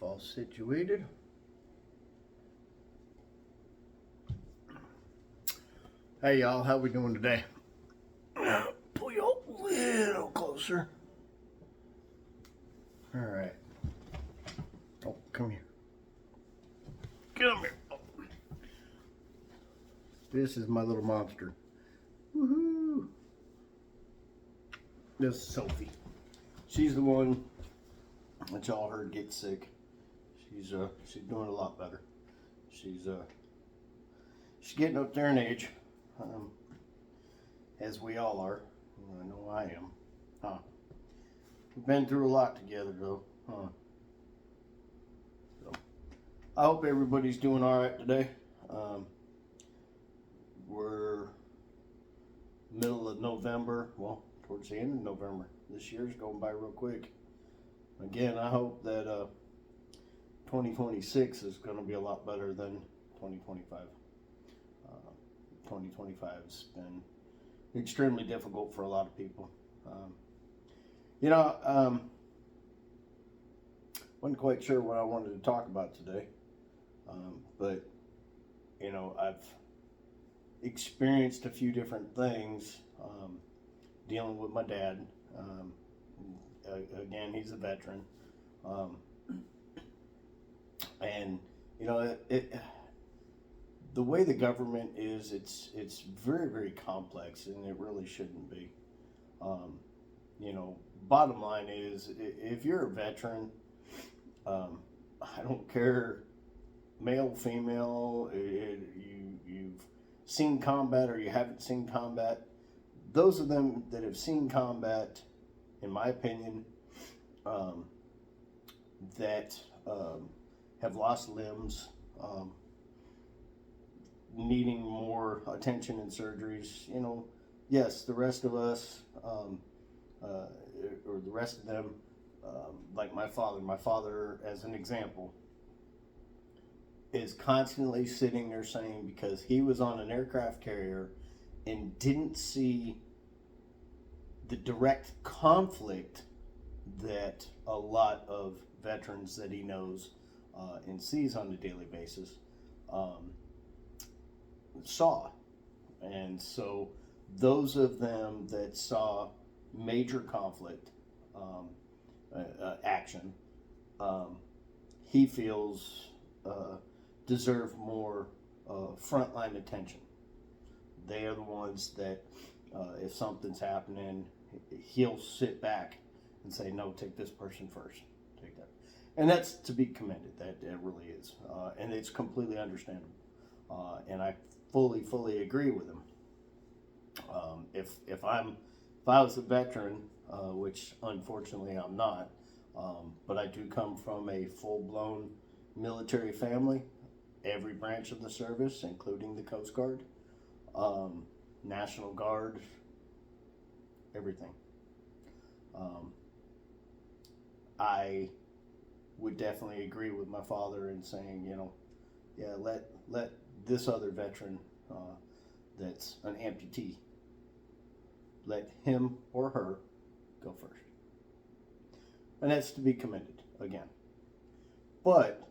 all situated. Hey y'all, how we doing today? Pull you up a little closer. All right. Oh, come here. Come here. Oh. This is my little monster. Woohoo! This is Sophie. She's the one that y'all heard get sick. She's doing a lot better. She's getting up there in age, as we all are. I know I am. Huh? We've been through a lot together, though. Huh? So I hope everybody's doing all right today. We're middle of November. Well, towards the end of November. This year's going by real quick. Again, I hope that 2026 is going to be a lot better than 2025. 2025's been extremely difficult for a lot of people. Wasn't quite sure what I wanted to talk about today, but I've experienced a few different things dealing with my dad. Again, he's a veteran, and the way the government is, it's very, very complex, and it really shouldn't be. Bottom line is, if you're a veteran, I don't care, male, female, you've seen combat or you haven't seen combat. Those of them that have seen combat, in my opinion, that have lost limbs, needing more attention and surgeries. Yes, the rest of us, or the rest of them, like my father, as an example, is constantly sitting there saying, because he was on an aircraft carrier and didn't see the direct conflict that a lot of veterans that he knows and sees on a daily basis saw. And so those of them that saw major conflict action, he feels deserve more frontline attention. They are the ones that if something's happening, he'll sit back and say, no, take this person first, take that. And that's to be commended. That it really is, and it's completely understandable, and I fully agree with him. If I was a veteran, which unfortunately I'm not, but I do come from a full-blown military family, every branch of the service, including the Coast Guard, National Guard, everything. I would definitely agree with my father in saying, yeah, let this other veteran that's an amputee, let him or her go first. And that's to be commended, again. But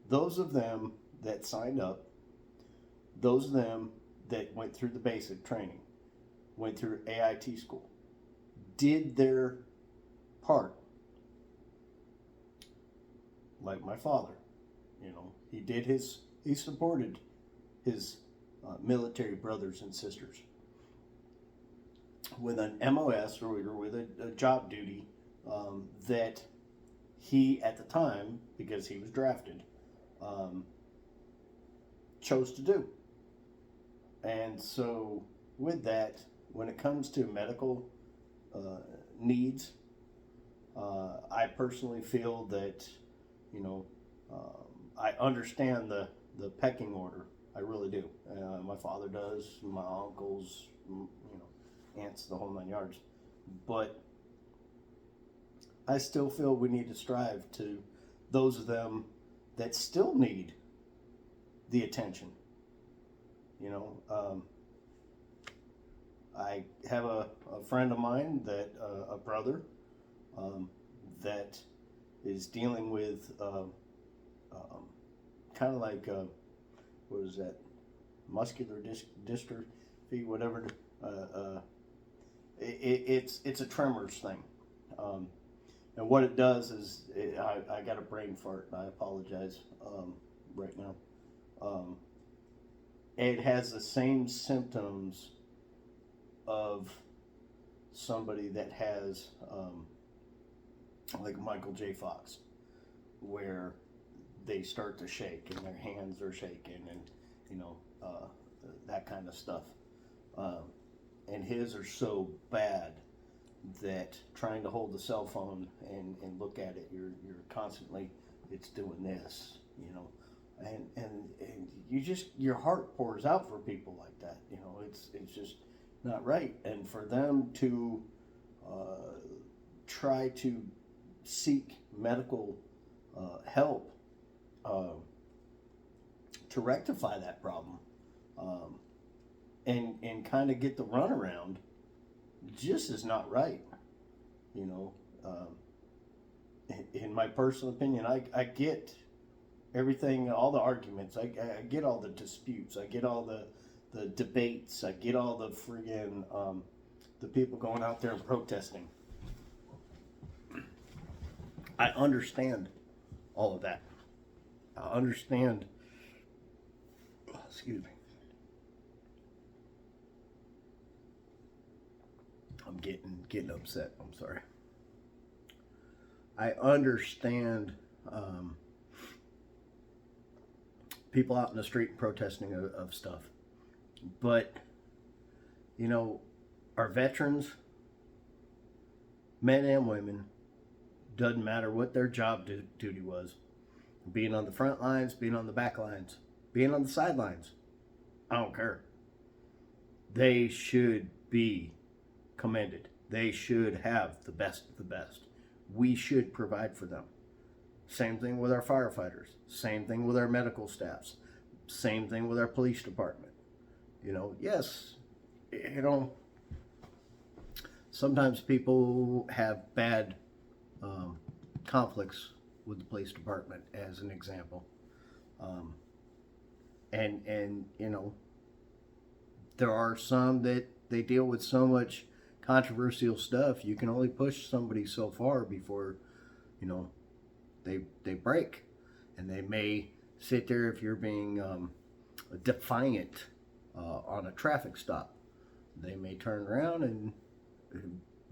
those of them that signed up, those of them that went through the basic training, went through AIT school, did their part, like my father. He supported his military brothers and sisters with an MOS, or with a job duty that he, at the time, because he was drafted, chose to do. And so with that, when it comes to medical needs, I personally feel that, I understand the pecking order. I really do. My father does, my uncles, aunts, the whole 9 yards. But I still feel we need to strive to those of them that still need the attention. I have a friend of mine that, a brother, that is dealing with kind of like what is that, muscular dystrophy, whatever. It's a tremors thing, and what it does is I got a brain fart. And I apologize right now. It has the same symptoms of somebody that has like Michael J. Fox, where they start to shake and their hands are shaking, and you know that kind of stuff. And his are so bad that trying to hold the cell phone and look at it, you're constantly, it's doing this, you know, and you just, your heart pours out for people like that, you know. It's just not right. And for them to try to seek medical help to rectify that problem, and kind of get the runaround, just is not right, you know. In my personal opinion, I get everything, all the arguments, I get all the disputes, I get all the debates, I get all the friggin' the people going out there and protesting. I understand all of that. I understand. Excuse me. I'm getting upset. I'm sorry. I understand people out in the street protesting of stuff, but you know, our veterans, men and women, doesn't matter what their job duty was, being on the front lines, being on the back lines, being on the sidelines, I don't care. They should be commended. They should have the best of the best. We should provide for them. Same thing with our firefighters. Same thing with our medical staffs. Same thing with our police department. You know, yes, you know, sometimes people have bad conflicts with the police department, as an example. And you know, there are some that they deal with so much controversial stuff, you can only push somebody so far before, you know, they break. And they may sit there, if you're being defiant on a traffic stop, they may turn around and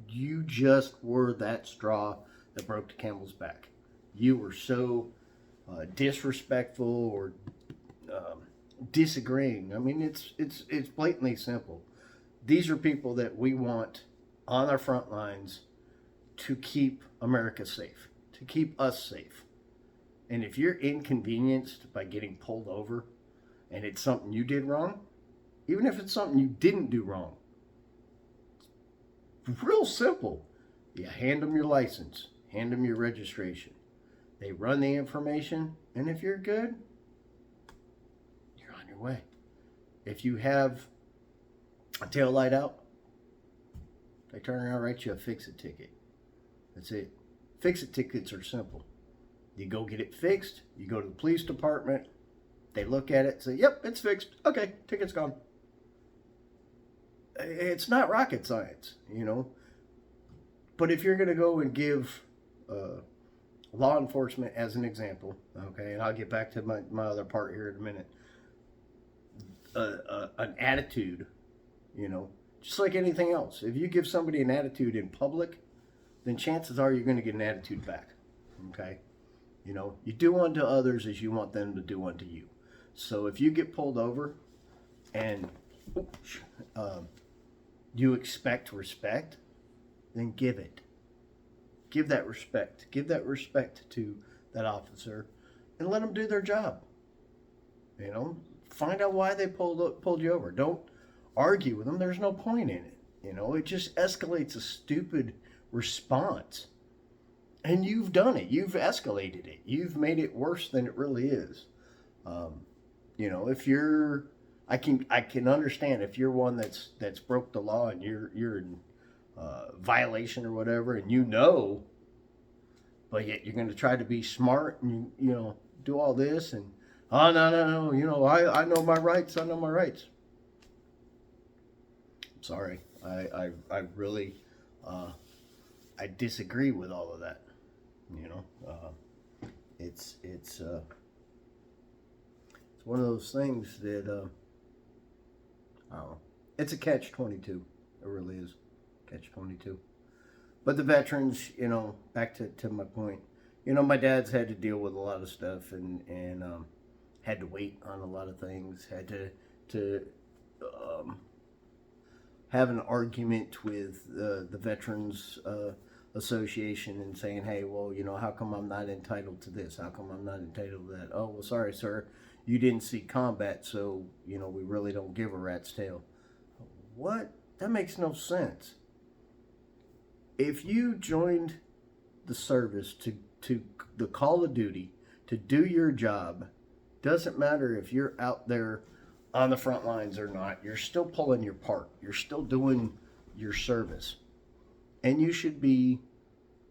you just were that straw that broke the camel's back. You were so disrespectful or disagreeing. I mean, it's blatantly simple. These are people that we want on our front lines to keep America safe, to keep us safe. And if you're inconvenienced by getting pulled over and it's something you did wrong, even if it's something you didn't do wrong, it's real simple. You hand them your license, hand them your registration. They run the information, and if you're good, you're on your way. If you have a tail light out, they turn around and write you a fix-it ticket. That's it. Fix-it tickets are simple. You go get it fixed, you go to the police department, they look at it, say, yep, it's fixed. Okay, ticket's gone. It's not rocket science, you know. But if you're going to go and give law enforcement as an example, okay, and I'll get back to my other part here in a minute, an attitude, you know, just like anything else. If you give somebody an attitude in public, then chances are you're going to get an attitude back, okay? You know, you do unto others as you want them to do unto you. So if you get pulled over and you expect respect, then give it. Give that respect. Give that respect to that officer and let them do their job. You know, find out why they pulled you over. Don't argue with them. There's no point in it. You know, it just escalates a stupid response. And you've done it. You've escalated it. You've made it worse than it really is. You know, if you're, I can understand if you're one that's broke the law and you're in violation or whatever, and you know but yet you're going to try to be smart and do all this and oh no, I know my rights. I know my rights. Sorry, I really I disagree with all of that. It's one of those things that I don't know. It's a catch-22. It really is catch-22. But the veterans, back to my point. My dad's had to deal with a lot of stuff and had to wait on a lot of things. Had to have an argument with the Veterans Association and saying, hey, well, how come I'm not entitled to this? How come I'm not entitled to that? Oh, well, sorry, sir. You didn't see combat, so, we really don't give a rat's tail. What? That makes no sense. If you joined the service to the call of duty, to do your job, doesn't matter if you're out there on the front lines or not, you're still pulling your part. You're still doing your service. And you should be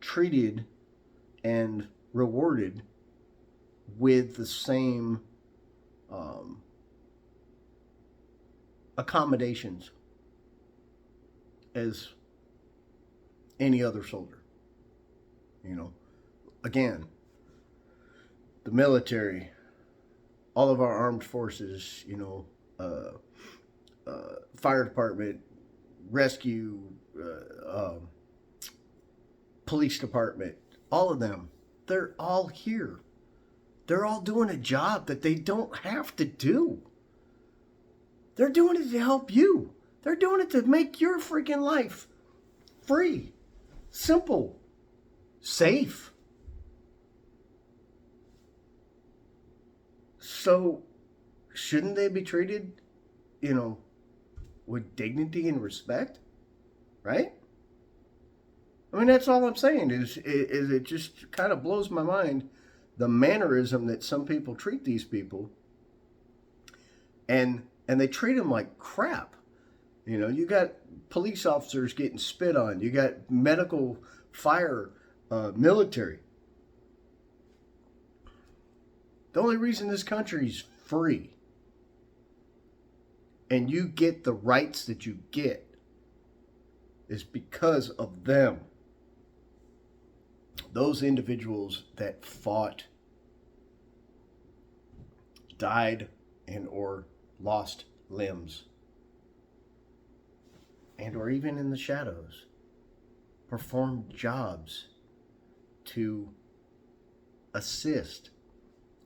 treated and rewarded with the same accommodations as any other soldier. Again, the military, all of our armed forces, fire department, rescue, police department, all of them, they're all here. They're all doing a job that they don't have to do. They're doing it to help you. They're doing it to make your freaking life free, simple, safe. So, shouldn't they be treated, with dignity and respect? Right? I mean, that's all I'm saying is it just kind of blows my mind, the mannerism that some people treat these people, and they treat them like crap. You got police officers getting spit on. You got medical, fire, military. The only reason this country's free and you get the rights that you get is because of them. Those individuals that fought, died, and or lost limbs, and or even in the shadows, performed jobs to assist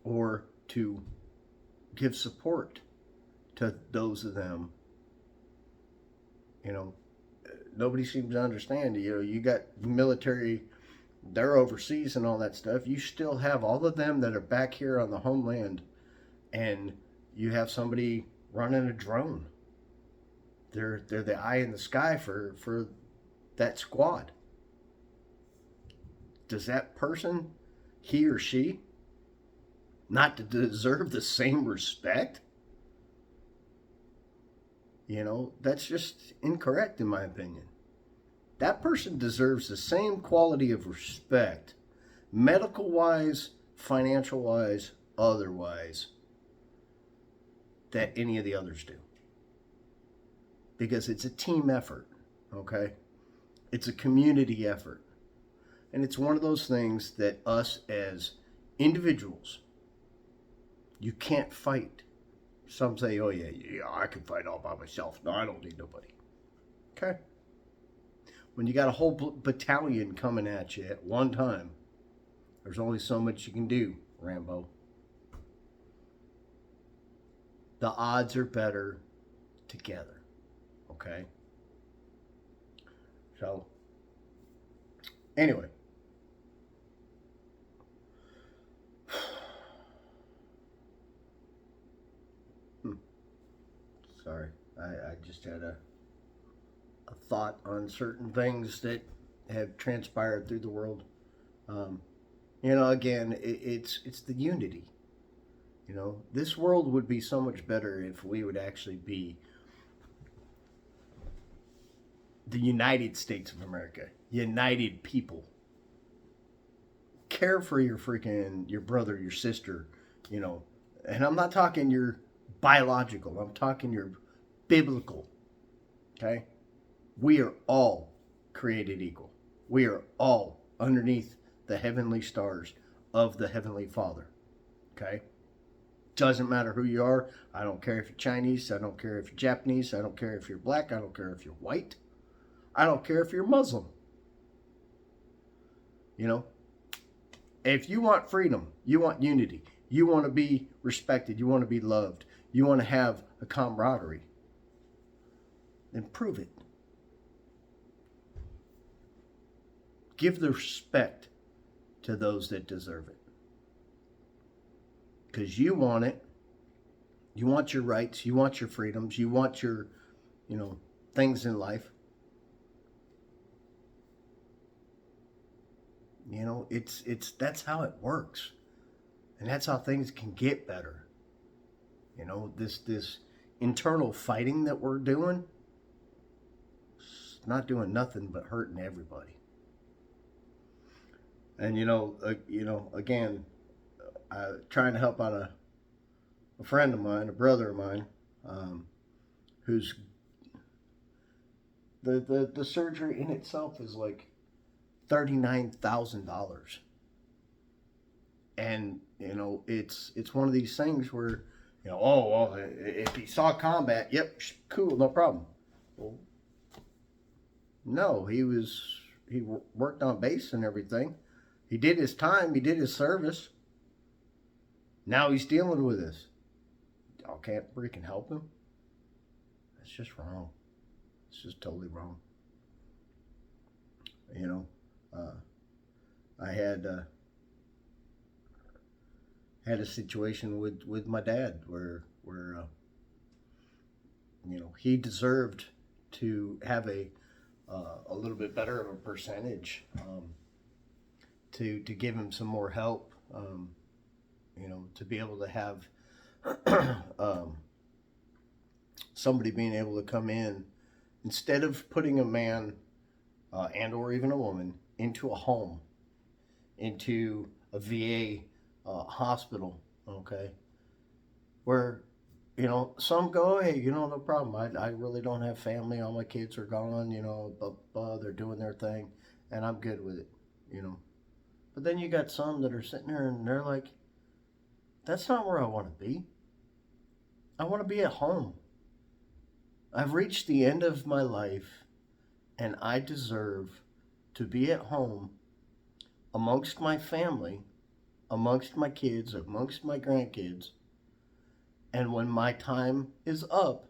or to give support to those of them. Nobody seems to understand. You got military, they're overseas and all that stuff. You still have all of them that are back here on the homeland, and you have somebody running a drone. They're the eye in the sky for that squad. Does that person, he or she, not to deserve the same respect? That's just incorrect in my opinion. That person deserves the same quality of respect, medical-wise, financial-wise, otherwise, that any of the others do. Because it's a team effort, okay? It's a community effort. And it's one of those things that us as individuals, you can't fight. Some say, oh yeah, I can fight all by myself. No, I don't need nobody. Okay. When you got a whole battalion coming at you at one time, there's only so much you can do, Rambo. The odds are better together. Okay? So, anyway. Sorry, I just had a thought on certain things that have transpired through the world. Again, it's the unity. This world would be so much better if we would actually be the United States of America, united people. care for your brother, your sister, and I'm not talking your biological, I'm talking your biblical, okay? We are all created equal. We are all underneath the heavenly stars of the Heavenly Father, okay? Doesn't matter who you are. I don't care if you're Chinese. I don't care if you're Japanese. I don't care if you're black. I don't care if you're white. I don't care if you're Muslim. If you want freedom, you want unity, you want to be respected, you want to be loved, you want to have a camaraderie, then prove it. Give the respect to those that deserve it. Because you want it. You want your rights. You want your freedoms. You want your, things in life. It's that's how it works. And that's how things can get better. This internal fighting that we're doing, it's not doing nothing but hurting everybody. And again, trying to help out a friend of mine, a brother of mine, who's the surgery in itself is like $39,000, and it's one of these things where oh well, if he saw combat, yep, cool, no problem. Well, no, he worked on base and everything. He did his time. He did his service. Now he's dealing with this. Y'all can't freaking help him. That's just wrong. It's just totally wrong. I had a situation with my dad where he deserved to have a little bit better of a percentage, to give him some more help, to be able to have somebody being able to come in instead of putting a man and or even a woman into a home, into a VA hospital, okay, where some go, hey, no problem, I really don't have family, all my kids are gone, they're doing their thing and I'm good with it, but then you got some that are sitting there and they're like, that's not where I want to be. I want to be at home. I've reached the end of my life and I deserve to be at home amongst my family, amongst my kids, amongst my grandkids. And when my time is up,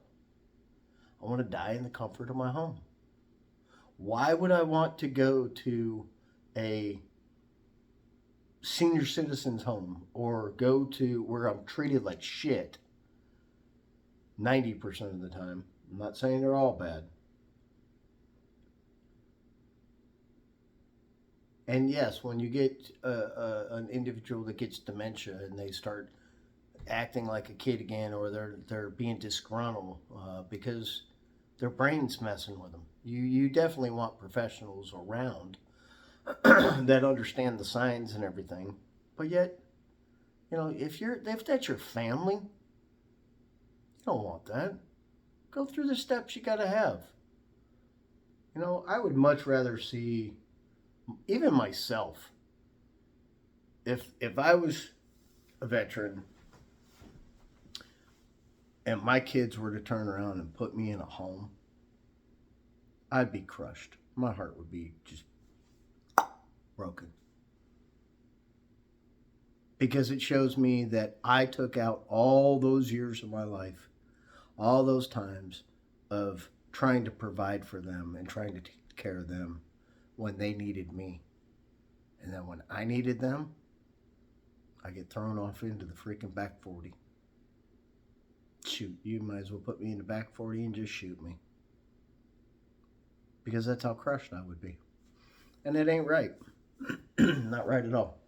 I want to die in the comfort of my home. Why would I want to go to a senior citizen's home or go to where I'm treated like shit 90% of the time? I'm not saying they're all bad. And yes, when you get an individual that gets dementia and they start acting like a kid again, or they're being disgruntled because their brain's messing with them, you definitely want professionals around that understand the signs and everything. But yet, if that's your family, you don't want that. Go through the steps you got to have. I would much rather see, even myself, if I was a veteran and my kids were to turn around and put me in a home, I'd be crushed. My heart would be just broken. Because it shows me that I took out all those years of my life, all those times of trying to provide for them and trying to take care of them when they needed me. And then when I needed them, I get thrown off into the freaking back 40. Shoot, you might as well put me in the back 40 and just shoot me. Because that's how crushed I would be. And it ain't right. Not right at all.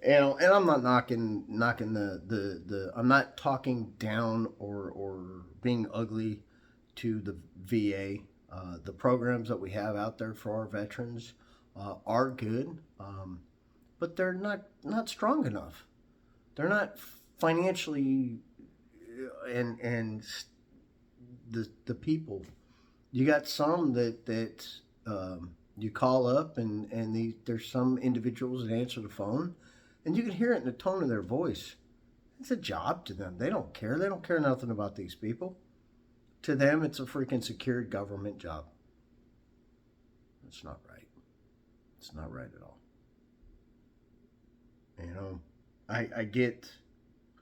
And I'm not knocking the I'm not talking down or being ugly to the VA. The programs that we have out there for our veterans are good, but they're not strong enough. They're not financially and the people. You got some that you call up and there's some individuals that answer the phone, and you can hear it in the tone of their voice. It's a job to them. They don't care. They don't care nothing about these people. To them, it's a freaking secured government job. It's not right. It's not right at all. You know, I get,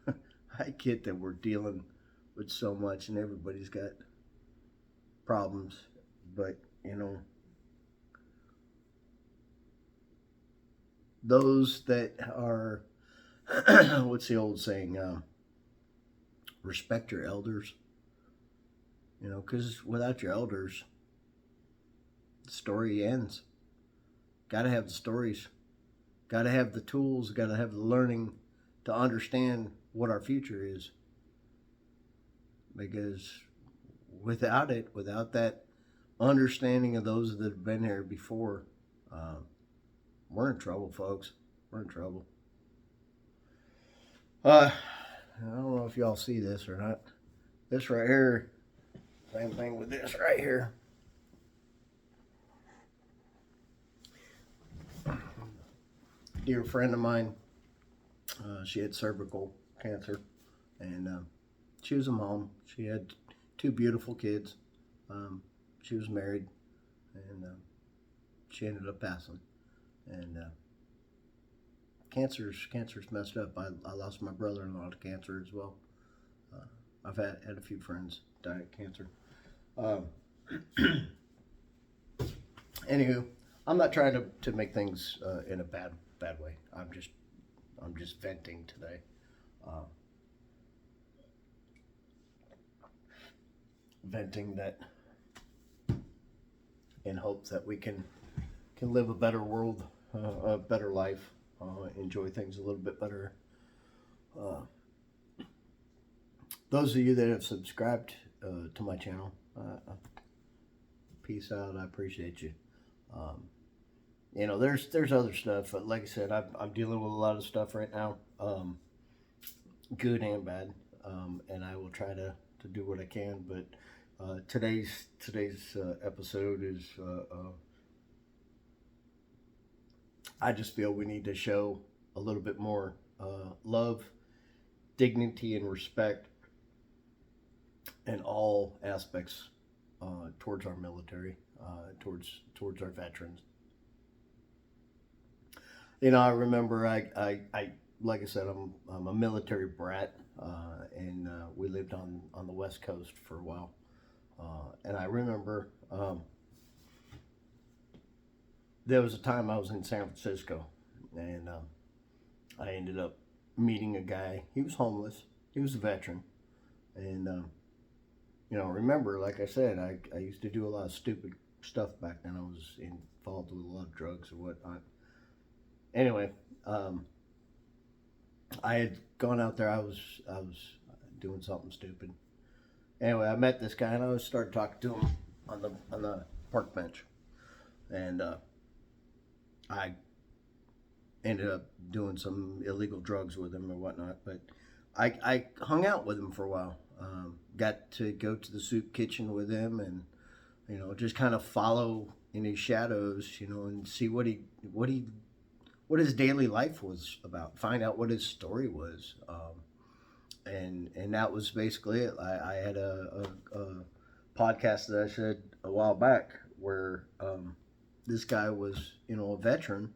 I get that we're dealing with so much and everybody's got problems, but you know, those that are, what's the old saying? Respect your elders. You know, because without your elders, the story ends. Got to have the stories. Got to have the tools. Got to have the learning to understand what our future is. Because without it, without that understanding of those that have been here before, we're in trouble, folks. We're in trouble. I don't know if y'all see this or not. This right here, same thing with this right here. Dear friend of mine, she had cervical cancer, and she was a mom. She had two beautiful kids. She was married, and she ended up passing. And cancer's messed up. I lost my brother-in-law to cancer as well. I've had a few friends die of cancer. Anywho, I'm not trying to make things in a bad way. I'm just venting today. Venting that in hopes that we can live a better world, a better life, enjoy things a little bit better. Those of you that have subscribed to my channel, peace out. I appreciate you. You know, there's other stuff. Like I said, I'm dealing with a lot of stuff right now, good and bad, and I will try to do what I can. But today's episode is I just feel we need to show a little bit more love, dignity, and respect in all aspects towards our military, towards our veterans. You know, I remember I like I said, I'm a military brat, and we lived on the West Coast for a while, and I remember there was a time I was in San Francisco, and I ended up meeting a guy. He was homeless. He was a veteran, and you know, remember, like I said, I used to do a lot of stupid stuff back then. I was involved with a lot of drugs and whatnot. Anyway, I had gone out there. I was doing something stupid. Anyway, I met this guy and I started talking to him on the park bench, and I ended up doing some illegal drugs with him or whatnot. But I hung out with him for a while. Got to go to the soup kitchen with him, and you know, just kind of follow in his shadows, you know, and see what his daily life was about. Find out what his story was, and that was basically it. I had a podcast that I said a while back where this guy was, you know, a veteran,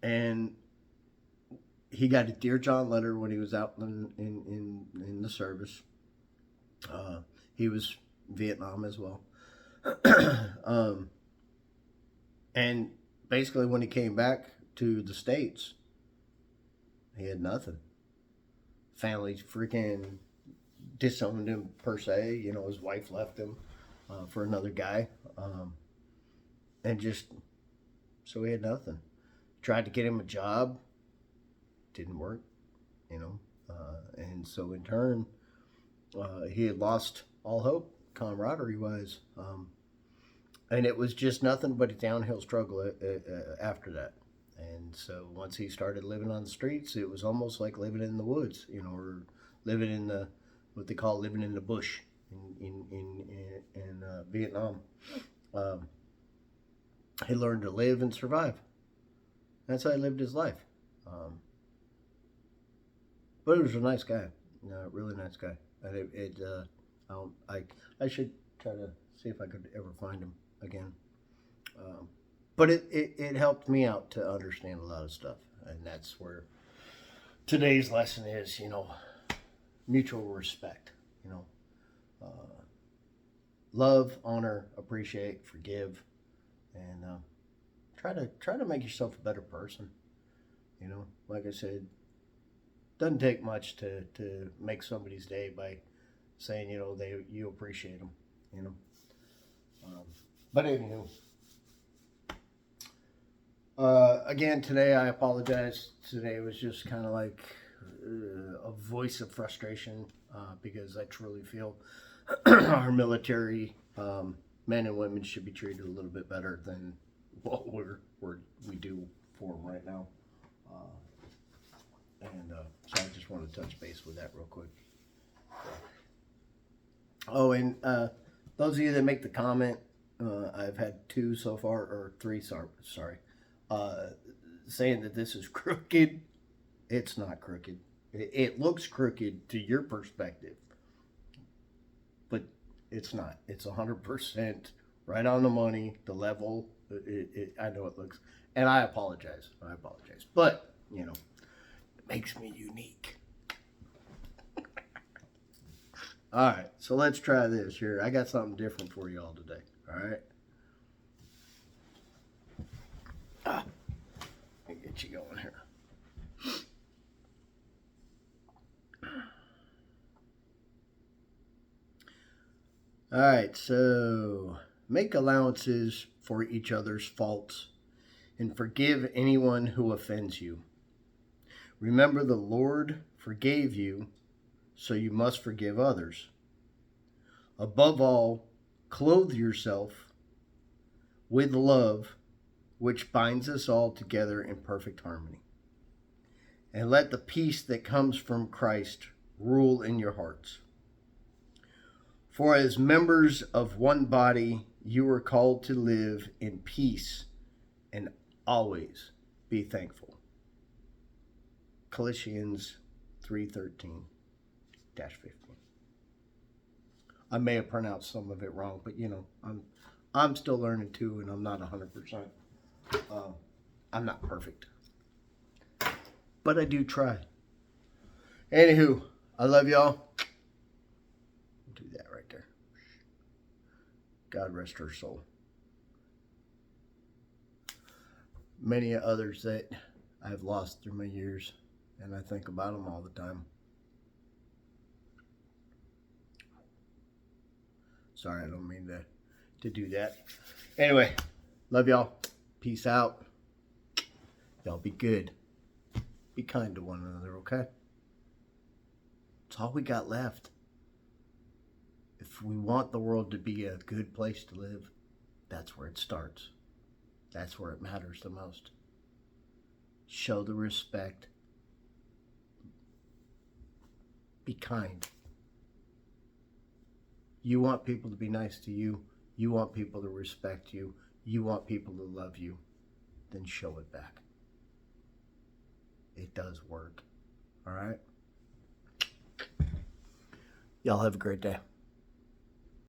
and he got a Dear John letter when he was out in the service. He was Vietnam as well. And basically when he came back to the States, he had nothing. Family freaking disowned him per se. You know, his wife left him for another guy. And just, so he had nothing. Tried to get him a job. Didn't work, you know. And so in turn, he had lost all hope, camaraderie-wise. And it was just nothing but a downhill struggle after that. And so once he started living on the streets, it was almost like living in the woods, or living in the what they call living in the bush in Vietnam. Um, he learned to live and survive. That's how he lived his life. But he was a nice guy, really nice guy. And I should try to see if I could ever find him again. But it helped me out to understand a lot of stuff, and that's where today's lesson is. Mutual respect. Love, honor, appreciate, forgive, and try to make yourself a better person. Like I said, doesn't take much to make somebody's day by saying you appreciate them. But anywho, again today I apologize. Today was just kind of like a voice of frustration because I truly feel our military men and women should be treated a little bit better than what we do for them right now. So I just want to touch base with that real quick. Oh, and those of you that make the comment, I've had 2 so far, or 3, sorry, saying that this is crooked. It's not crooked. It looks crooked to your perspective, but it's not. It's 100% right on the money, the level. I know it looks, and I apologize. But, it makes me unique. All right, so let's try this here. I got something different for you all today. All right. Let me get you going here. All right, so make allowances for each other's faults and forgive anyone who offends you. Remember, the Lord forgave you, so you must forgive others. Above all, clothe yourself with love, which binds us all together in perfect harmony. And let the peace that comes from Christ rule in your hearts. For as members of one body, you are called to live in peace and always be thankful. Colossians 3:13-15. I may have pronounced some of it wrong, but I'm still learning too, and I'm not 100%. I'm not perfect, but I do try. Anywho, I love y'all. Do that right there. God rest her soul. Many others that I've lost through my years, and I think about them all the time. Sorry, I don't mean to do that. Anyway, love y'all. Peace out. Y'all be good. Be kind to one another, okay? It's all we got left. If we want the world to be a good place to live, that's where it starts. That's where it matters the most. Show the respect. Be kind. You want people to be nice to you. You want people to respect you. You want people to love you. Then show it back. It does work. All right? Y'all have a great day.